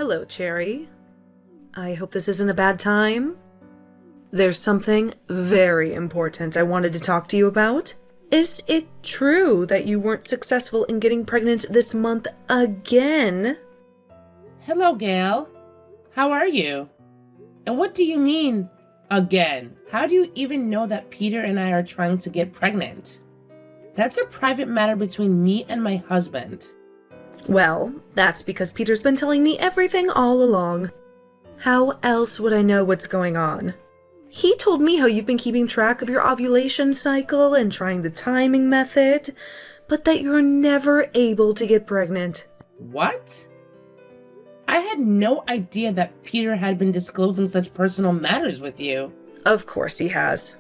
Hello, Cherry. I hope this isn't a bad time. There's something very important I wanted to talk to you about. Is it true that you weren't successful in getting pregnant this month again? Hello, Gail. How are you? And what do you mean, again? How do you even know that Peter and I are trying to get pregnant? That's a private matter between me and my husband. Well, that's because Peter's been telling me everything all along. How else would I know what's going on? He told me how you've been keeping track of your ovulation cycle and trying the timing method, but that you're never able to get pregnant. What? I had no idea that Peter had been disclosing such personal matters with you. Of course he has.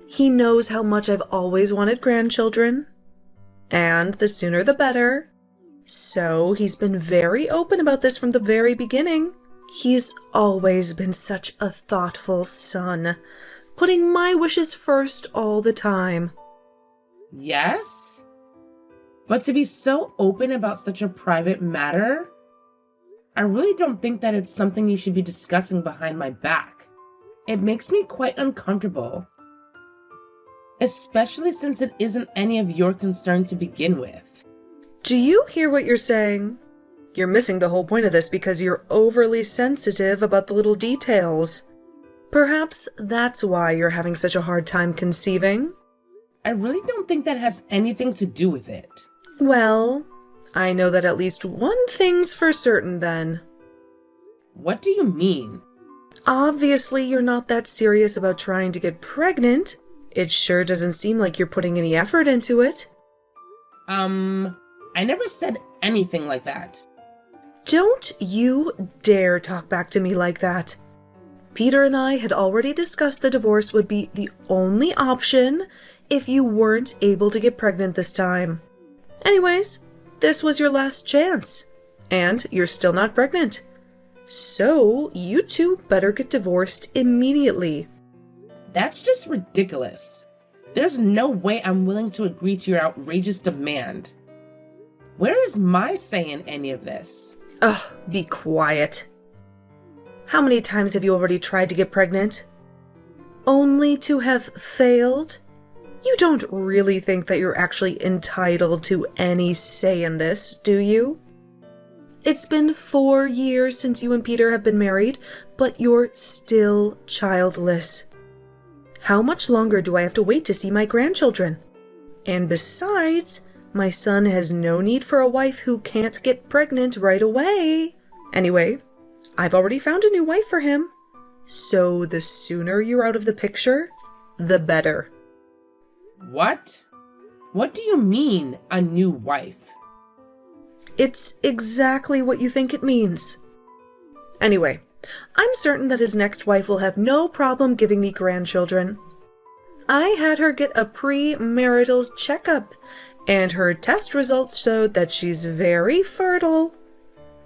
He knows how much I've always wanted grandchildren, and the sooner the better. So he's been very open about this from the very beginning. He's always been such a thoughtful son, putting my wishes first all the time. Yes? But to be so open about such a private matter, I really don't think that it's something you should be discussing behind my back. It makes me quite uncomfortable. Especially since it isn't any of your concern to begin with. Do you hear what you're saying? You're missing the whole point of this because you're overly sensitive about the little details. Perhaps that's why you're having such a hard time conceiving. I really don't think that has anything to do with it. Well, I know that at least one thing's for certain then. What do you mean? Obviously, you're not that serious about trying to get pregnant. It sure doesn't seem like you're putting any effort into it. I never said anything like that. Don't you dare talk back to me like that. Peter and I had already discussed the divorce would be the only option if you weren't able to get pregnant this time. Anyways, this was your last chance, and you're still not pregnant. So, you two better get divorced immediately. That's just ridiculous. There's no way I'm willing to agree to your outrageous demand. Where is my say in any of this? Ugh, be quiet. How many times have you already tried to get pregnant? Only to have failed? You don't really think that you're actually entitled to any say in this, do you? It's been 4 years since you and Peter have been married, but you're still childless. How much longer do I have to wait to see my grandchildren? And besides, my son has no need for a wife who can't get pregnant right away. Anyway, I've already found a new wife for him. So the sooner you're out of the picture, the better. What? What do you mean, a new wife? It's exactly what you think it means. Anyway, I'm certain that his next wife will have no problem giving me grandchildren. I had her get a pre-marital checkup, and her test results showed that she's very fertile.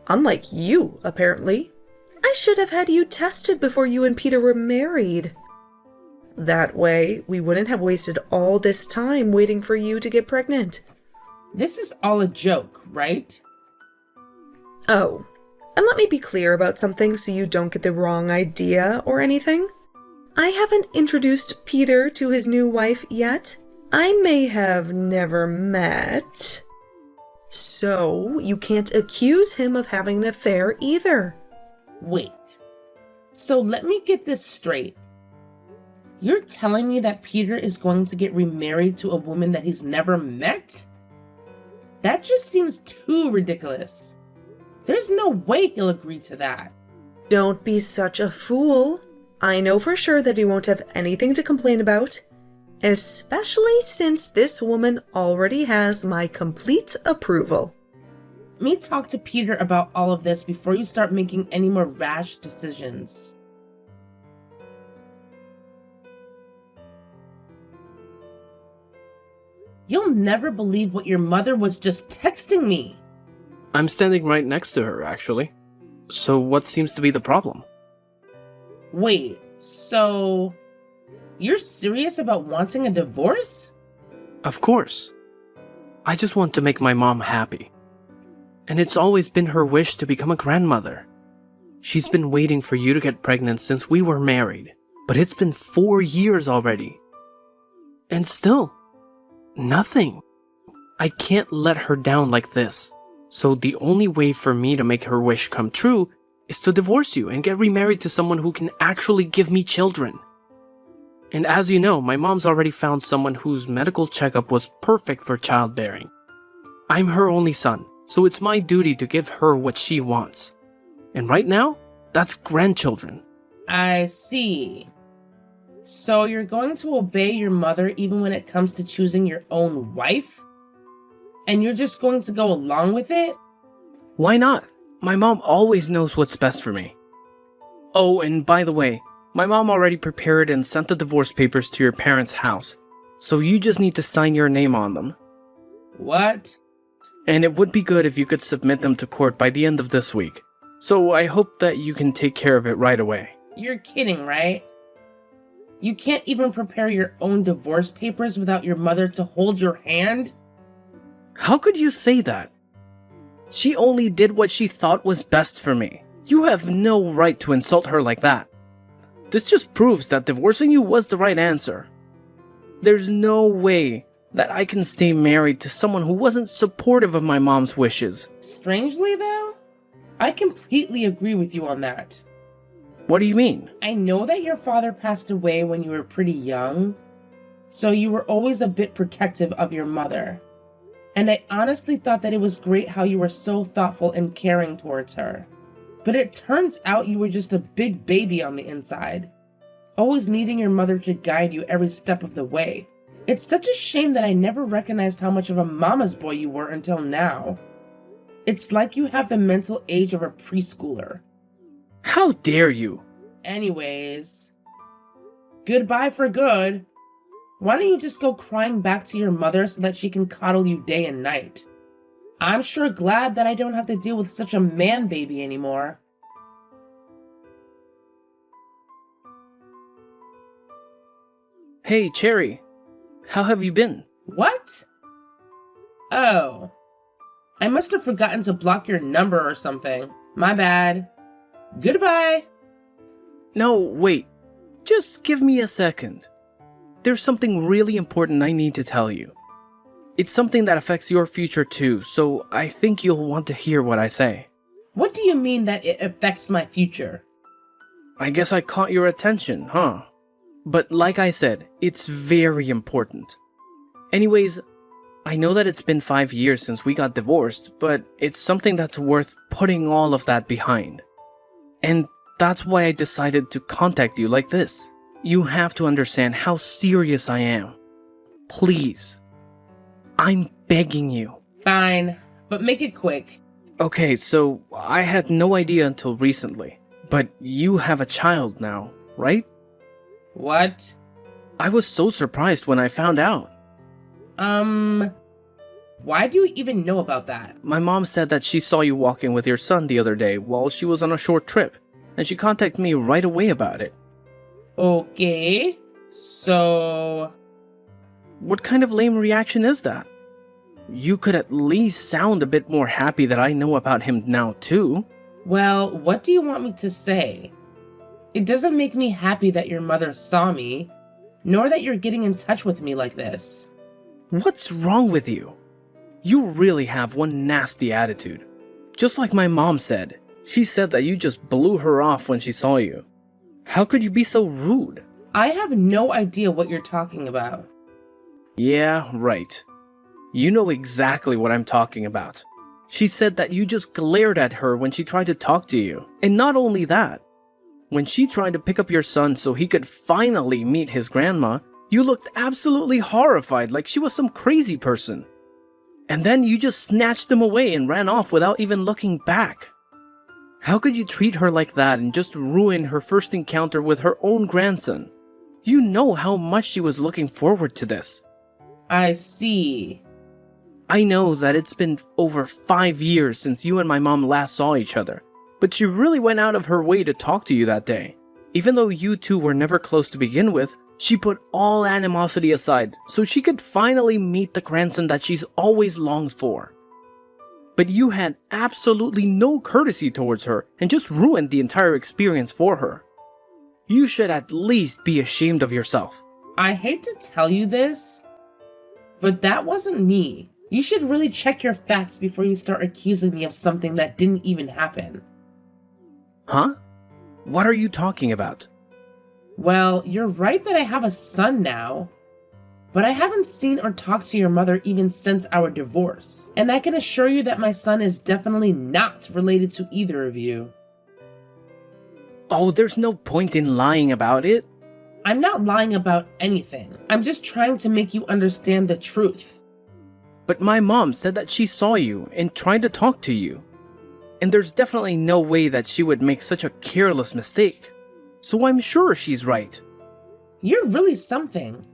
Unlike you, apparently. I should have had you tested before you and Peter were married. That way, we wouldn't have wasted all this time waiting for you to get pregnant. This is all a joke, right? Oh, and let me be clear about something so you don't get the wrong idea or anything. I haven't introduced Peter to his new wife yet. I may have never met. So, you can't accuse him of having an affair either. Wait. So let me get this straight. You're telling me that Peter is going to get remarried to a woman that he's never met? That just seems too ridiculous. There's no way he'll agree to that. Don't be such a fool. I know for sure that he won't have anything to complain about, especially since this woman already has my complete approval. Let me talk to Peter about all of this before you start making any more rash decisions. You'll never believe what your mother was just texting me. I'm standing right next to her, actually. So what seems to be the problem? Wait, so you're serious about wanting a divorce? Of course. I just want to make my mom happy. And it's always been her wish to become a grandmother. She's been waiting for you to get pregnant since we were married, but it's been 4 years already. And still, nothing. I can't let her down like this. So the only way for me to make her wish come true is to divorce you and get remarried to someone who can actually give me children. And as you know, my mom's already found someone whose medical checkup was perfect for childbearing. I'm her only son, so it's my duty to give her what she wants. And right now, that's grandchildren. I see. So you're going to obey your mother even when it comes to choosing your own wife? And you're just going to go along with it? Why not? My mom always knows what's best for me. Oh, and by the way, my mom already prepared and sent the divorce papers to your parents' house, so you just need to sign your name on them. What? And it would be good if you could submit them to court by the end of this week. So I hope that you can take care of it right away. You're kidding, right? You can't even prepare your own divorce papers without your mother to hold your hand? How could you say that? She only did what she thought was best for me. You have no right to insult her like that. This just proves that divorcing you was the right answer. There's no way that I can stay married to someone who wasn't supportive of my mom's wishes. Strangely, though, I completely agree with you on that. What do you mean? I know that your father passed away when you were pretty young, so you were always a bit protective of your mother. And I honestly thought that it was great how you were so thoughtful and caring towards her. But it turns out you were just a big baby on the inside, always needing your mother to guide you every step of the way. It's such a shame that I never recognized how much of a mama's boy you were until now. It's like you have the mental age of a preschooler. How dare you? Anyways, goodbye for good. Why don't you just go crying back to your mother so that she can coddle you day and night? I'm sure glad that I don't have to deal with such a man baby anymore. Hey, Cherry. How have you been? What? Oh. I must have forgotten to block your number or something. My bad. Goodbye. No, wait. Just give me a second. There's something really important I need to tell you. It's something that affects your future too, so I think you'll want to hear what I say. What do you mean that it affects my future? I guess I caught your attention, huh? But like I said, it's very important. Anyways, I know that it's been 5 years since we got divorced, but it's something that's worth putting all of that behind. And that's why I decided to contact you like this. You have to understand how serious I am. Please. I'm begging you. Fine, but make it quick. Okay, so I had no idea until recently. But you have a child now, right? What? I was so surprised when I found out. Why do you even know about that? My mom said that she saw you walking with your son the other day while she was on a short trip, and she contacted me right away about it. Okay, so... What kind of lame reaction is that? You could at least sound a bit more happy that I know about him now too. Well, what do you want me to say? It doesn't make me happy that your mother saw me, nor that you're getting in touch with me like this. What's wrong with you? You really have one nasty attitude. Just like my mom said. She said that you just blew her off when she saw you. How could you be so rude? I have no idea what you're talking about. Yeah, right. You know exactly what I'm talking about. She said that you just glared at her when she tried to talk to you. And not only that, when she tried to pick up your son so he could finally meet his grandma, you looked absolutely horrified like she was some crazy person. And then you just snatched him away and ran off without even looking back. How could you treat her like that and just ruin her first encounter with her own grandson? You know how much she was looking forward to this. I see. I know that it's been over 5 years since you and my mom last saw each other, but she really went out of her way to talk to you that day. Even though you two were never close to begin with, she put all animosity aside so she could finally meet the grandson that she's always longed for. But you had absolutely no courtesy towards her and just ruined the entire experience for her. You should at least be ashamed of yourself. I hate to tell you this, but that wasn't me. You should really check your facts before you start accusing me of something that didn't even happen. Huh? What are you talking about? Well, you're right that I have a son now, but I haven't seen or talked to your mother even since our divorce. And I can assure you that my son is definitely not related to either of you. Oh, there's no point in lying about it. I'm not lying about anything. I'm just trying to make you understand the truth. But my mom said that she saw you and tried to talk to you. And there's definitely no way that she would make such a careless mistake. So I'm sure she's right. You're really something.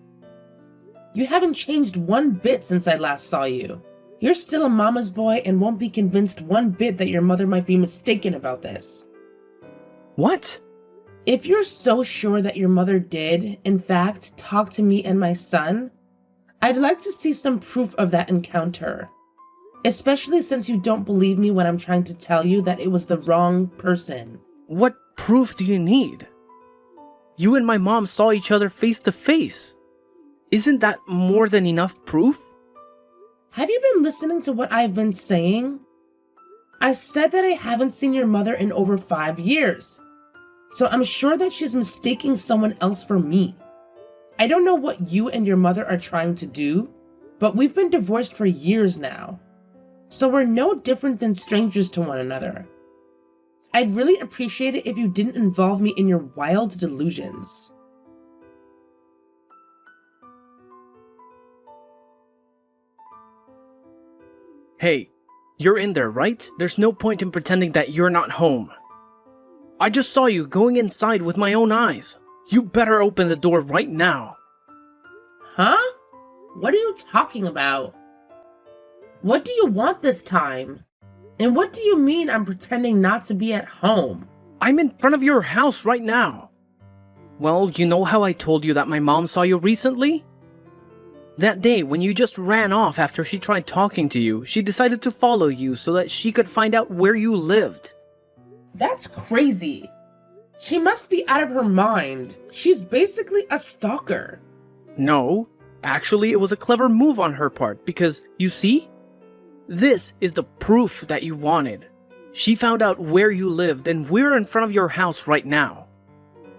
You haven't changed one bit since I last saw you. You're still a mama's boy and won't be convinced one bit that your mother might be mistaken about this. What? If you're so sure that your mother did, in fact, talk to me and my son, I'd like to see some proof of that encounter. Especially since you don't believe me when I'm trying to tell you that it was the wrong person. What proof do you need? You and my mom saw each other face to face. Isn't that more than enough proof? Have you been listening to what I've been saying? I said that I haven't seen your mother in over 5 years. So I'm sure that she's mistaking someone else for me. I don't know what you and your mother are trying to do, but we've been divorced for years now. So we're no different than strangers to one another. I'd really appreciate it if you didn't involve me in your wild delusions. Hey, you're in there, right? There's no point in pretending that you're not home. I just saw you going inside with my own eyes. You better open the door right now. Huh? What are you talking about? What do you want this time? And what do you mean I'm pretending not to be at home? I'm in front of your house right now. Well, you know how I told you that my mom saw you recently? That day when you just ran off after she tried talking to you, she decided to follow you so that she could find out where you lived. That's crazy. She must be out of her mind. She's basically a stalker. No, actually it was a clever move on her part because, you see? This is the proof that you wanted. She found out where you lived and we're in front of your house right now.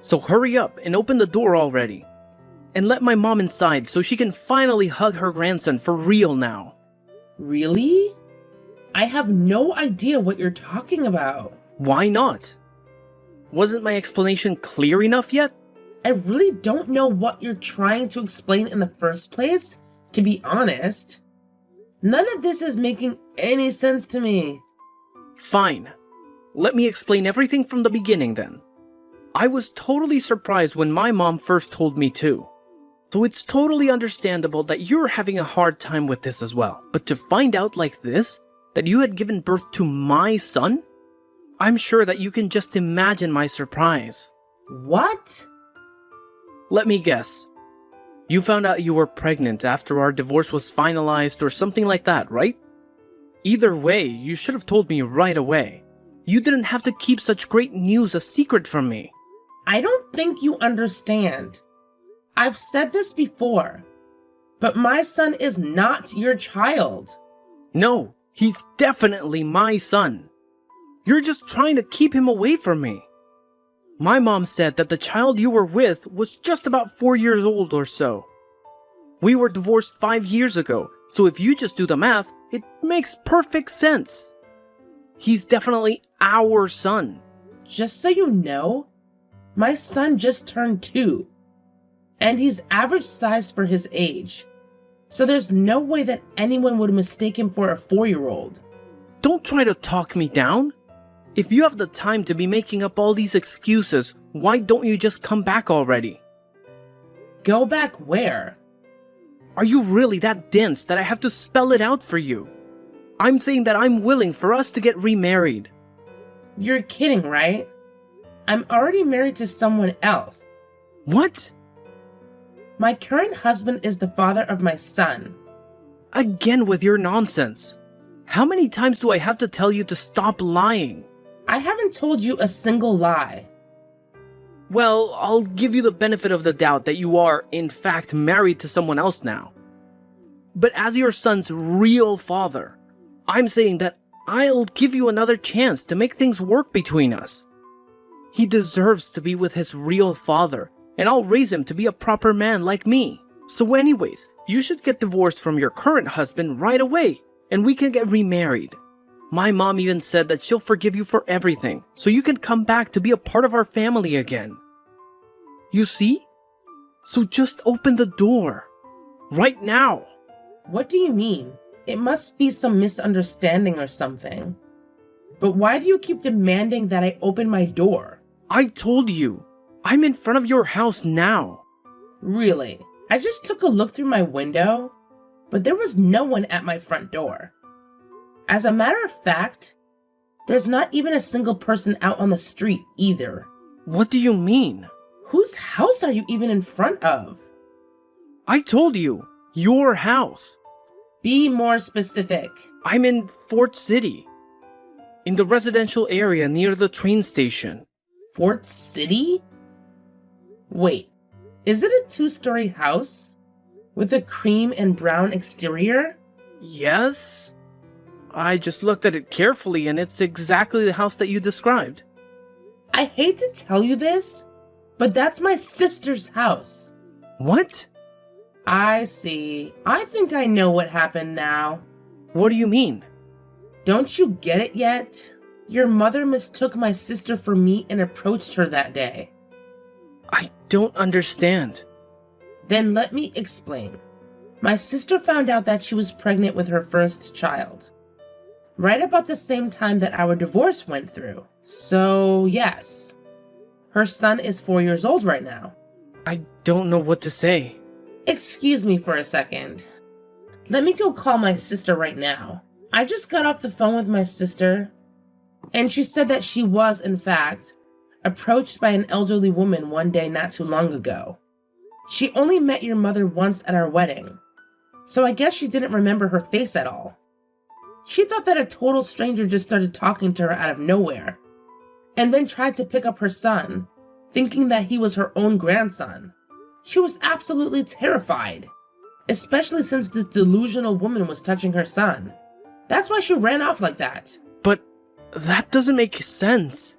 So hurry up and open the door already. And let my mom inside so she can finally hug her grandson for real now. Really? I have no idea what you're talking about. Why not? Wasn't my explanation clear enough yet? I really don't know what you're trying to explain in the first place, to be honest. None of this is making any sense to me. Fine. Let me explain everything from the beginning then. I was totally surprised when my mom first told me too. So it's totally understandable that you're having a hard time with this as well. But to find out like this, that you had given birth to my son? I'm sure that you can just imagine my surprise. What? Let me guess. You found out you were pregnant after our divorce was finalized or something like that, right? Either way, you should have told me right away. You didn't have to keep such great news a secret from me. I don't think you understand. I've said this before, but my son is not your child. No, he's definitely my son. You're just trying to keep him away from me. My mom said that the child you were with was just about 4 years old or so. We were divorced 5 years ago, so if you just do the math, it makes perfect sense. He's definitely our son. Just so you know, my son just turned 2, and he's average sized for his age. So there's no way that anyone would mistake him for a 4-year-old. Don't try to talk me down. If you have the time to be making up all these excuses, why don't you just come back already? Go back where? Are you really that dense that I have to spell it out for you? I'm saying that I'm willing for us to get remarried. You're kidding, right? I'm already married to someone else. What? My current husband is the father of my son. Again with your nonsense. How many times do I have to tell you to stop lying? I haven't told you a single lie. Well, I'll give you the benefit of the doubt that you are, in fact, married to someone else now. But as your son's real father, I'm saying that I'll give you another chance to make things work between us. He deserves to be with his real father, and I'll raise him to be a proper man like me. So anyways, you should get divorced from your current husband right away, and we can get remarried. My mom even said that she'll forgive you for everything, so you can come back to be a part of our family again. You see? So just open the door. Right now. What do you mean? It must be some misunderstanding or something. But why do you keep demanding that I open my door? I told you. I'm in front of your house now. Really? I just took a look through my window, but there was no one at my front door. As a matter of fact, there's not even a single person out on the street either. What do you mean? Whose house are you even in front of? I told you. Your house. Be more specific. I'm in Fort City. In the residential area near the train station. Fort City? Wait, is it a 2-story house? With a cream and brown exterior? Yes. I just looked at it carefully and it's exactly the house that you described. I hate to tell you this, but that's my sister's house. What? I see. I think I know what happened now. What do you mean? Don't you get it yet? Your mother mistook my sister for me and approached her that day. I don't understand. Then let me explain. My sister found out that she was pregnant with her first child, right about the same time that our divorce went through. So, yes. Her son is 4 years old right now. I don't know what to say. Excuse me for a second. Let me go call my sister right now. I just got off the phone with my sister, and she said that she was, in fact, approached by an elderly woman one day not too long ago. She only met your mother once at our wedding, so I guess she didn't remember her face at all. She thought that a total stranger just started talking to her out of nowhere, and then tried to pick up her son, thinking that he was her own grandson. She was absolutely terrified, especially since this delusional woman was touching her son. That's why she ran off like that. But that doesn't make sense.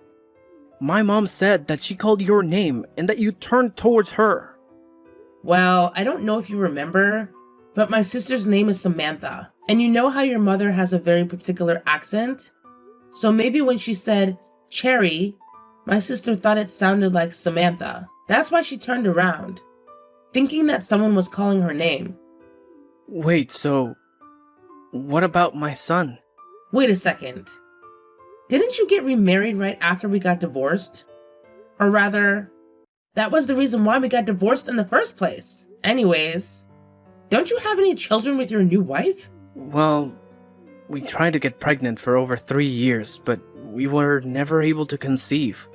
My mom said that she called your name and that you turned towards her. Well, I don't know if you remember, but my sister's name is Samantha. And you know how your mother has a very particular accent? So maybe when she said Cherry, my sister thought it sounded like Samantha. That's why she turned around, thinking that someone was calling her name. Wait, so what about my son? Wait a second. Didn't you get remarried right after we got divorced? Or rather, that was the reason why we got divorced in the first place. Anyways, don't you have any children with your new wife? Well, we tried to get pregnant for over 3 years, but we were never able to conceive.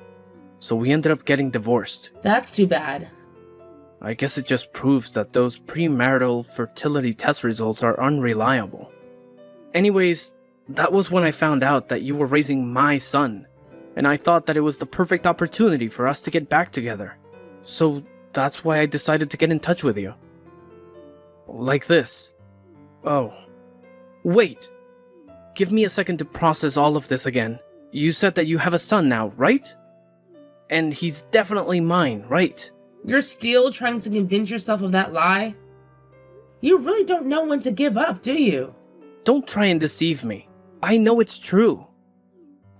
So we ended up getting divorced. That's too bad. I guess it just proves that those premarital fertility test results are unreliable. Anyways, that was when I found out that you were raising my son, and I thought that it was the perfect opportunity for us to get back together. So that's why I decided to get in touch with you. Like this. Oh. Wait. Give me a second to process all of this again. You said that you have a son now, right? And he's definitely mine, right? You're still trying to convince yourself of that lie? You really don't know when to give up, do you? Don't try and deceive me. I know it's true.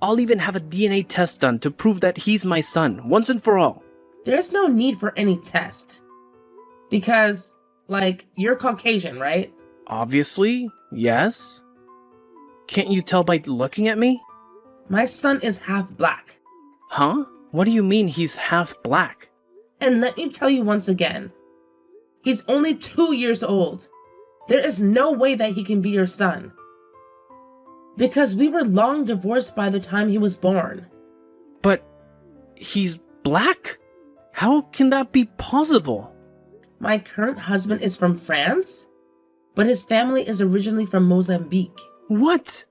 I'll even have a DNA test done to prove that he's my son, once and for all. There's no need for any test. Because, you're Caucasian, right? Obviously, yes. Can't you tell by looking at me? My son is half black. Huh? What do you mean he's half black? And let me tell you once again, he's only 2 years old. There is no way that he can be your son. Because we were long divorced by the time he was born. But he's black? How can that be possible? My current husband is from France, but his family is originally from Mozambique. What?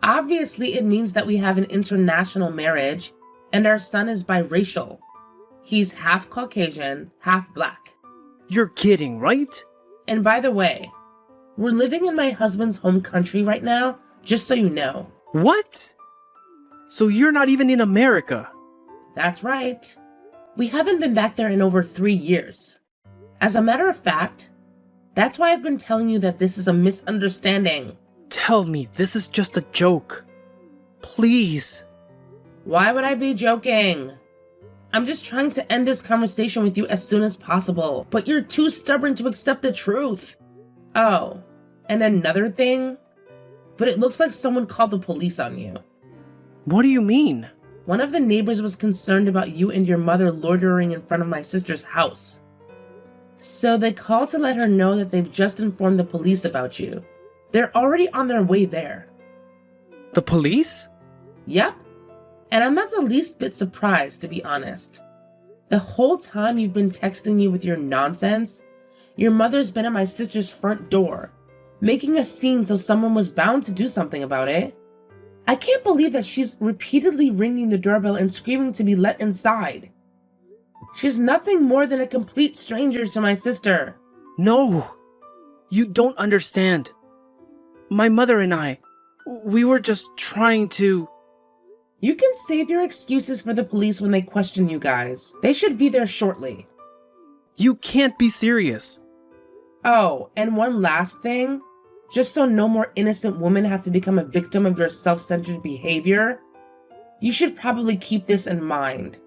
Obviously, it means that we have an international marriage and our son is biracial. He's half Caucasian, half black. You're kidding, right? And by the way, we're living in my husband's home country right now, just so you know. What? So you're not even in America? That's right. We haven't been back there in over 3 years. As a matter of fact, that's why I've been telling you that this is a misunderstanding. Tell me this is just a joke. Please. Why would I be joking? I'm just trying to end this conversation with you as soon as possible, but you're too stubborn to accept the truth. Oh, and another thing, but it looks like someone called the police on you. What do you mean? One of the neighbors was concerned about you and your mother loitering in front of my sister's house. So they called to let her know that they've just informed the police about you. They're already on their way there. The police? Yep. And I'm not the least bit surprised, to be honest. The whole time you've been texting me with your nonsense, your mother's been at my sister's front door, making a scene so someone was bound to do something about it. I can't believe that she's repeatedly ringing the doorbell and screaming to be let inside. She's nothing more than a complete stranger to my sister. No, you don't understand. My mother and I, we were just trying to... You can save your excuses for the police when they question you guys. They should be there shortly. You can't be serious. Oh, and one last thing. Just so no more innocent women have to become a victim of your self-centered behavior, you should probably keep this in mind.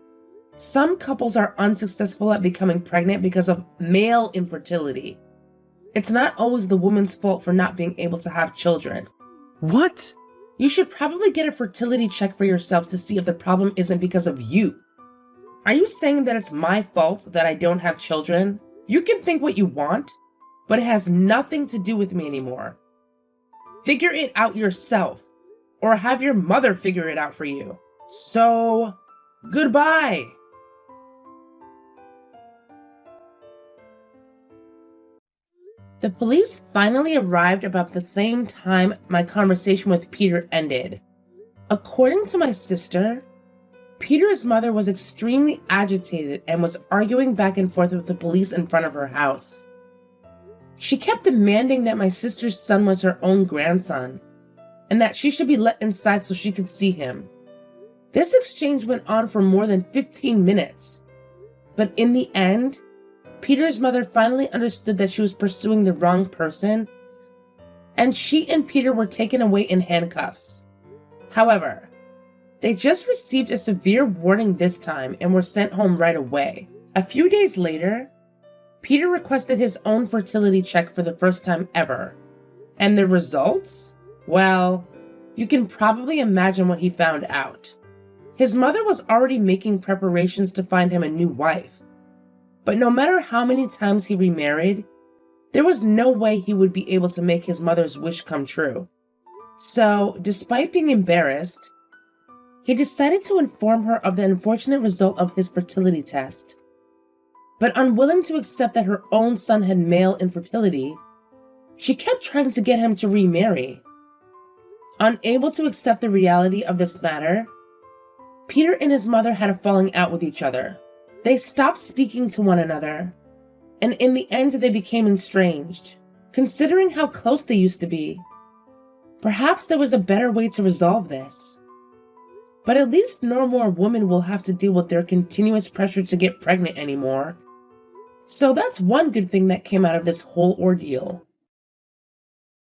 Some couples are unsuccessful at becoming pregnant because of male infertility. It's not always the woman's fault for not being able to have children. What? You should probably get a fertility check for yourself to see if the problem isn't because of you. Are you saying that it's my fault that I don't have children? You can think what you want, but it has nothing to do with me anymore. Figure it out yourself, or have your mother figure it out for you. So, goodbye. The police finally arrived about the same time my conversation with Peter ended. According to my sister, Peter's mother was extremely agitated and was arguing back and forth with the police in front of her house. She kept demanding that my sister's son was her own grandson, and that she should be let inside so she could see him. This exchange went on for more than 15 minutes, but in the end, Peter's mother finally understood that she was pursuing the wrong person, and she and Peter were taken away in handcuffs. However, they just received a severe warning this time and were sent home right away. A few days later, Peter requested his own fertility check for the first time ever. And the results? Well, you can probably imagine what he found out. His mother was already making preparations to find him a new wife. But no matter how many times he remarried, there was no way he would be able to make his mother's wish come true. So, despite being embarrassed, he decided to inform her of the unfortunate result of his fertility test. But unwilling to accept that her own son had male infertility, she kept trying to get him to remarry. Unable to accept the reality of this matter, Peter and his mother had a falling out with each other. They stopped speaking to one another, and in the end they became estranged. Considering how close they used to be, perhaps there was a better way to resolve this. But at least no more women will have to deal with their continuous pressure to get pregnant anymore. So that's one good thing that came out of this whole ordeal.